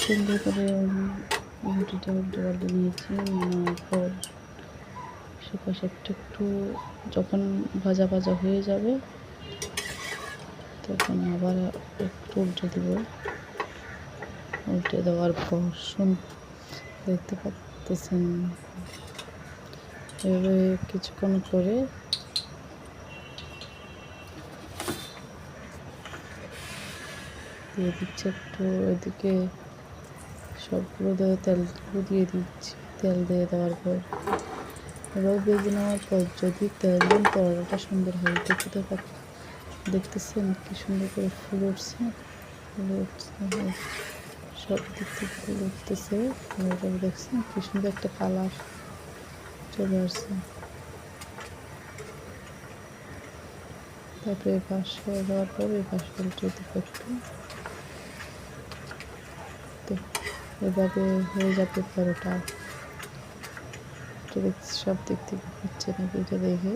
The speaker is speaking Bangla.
সুন্দর করে রুটিটা উল্টে পাল্টে নিয়েছি। নেওয়ার পর সেপাশে একটু যখন ভাজা ভাজা হয়ে যাবে তখন আবার একটু উল্টে দিব। উল্টে দেওয়ার পর দেখতে পাচ্ছেন এভাবে কিছুক্ষণ করে দিয়ে দিচ্ছি। একটু ওইদিকে সবগুলো তেলগুলো দিয়ে দিচ্ছি। তেল দিয়ে দেওয়ার পর এবার ভেজে নেওয়ার পর যদি তেল দিন পরোটাটা সুন্দর হয়। দেখতেছেন কি সুন্দর করে ফুল উঠছে, সব দিক থেকে ফুল উঠতেছে। দেখছেন কি সুন্দর একটা কালার চলে আসছে। তারপরে এই পাশ হয়ে যাওয়ার পর এই পাশ উল্টে দিব একটু। তো এভাবে হয়ে যাবে পরোটা। সব দিক থেকে হচ্ছে নাকি এটা দেখে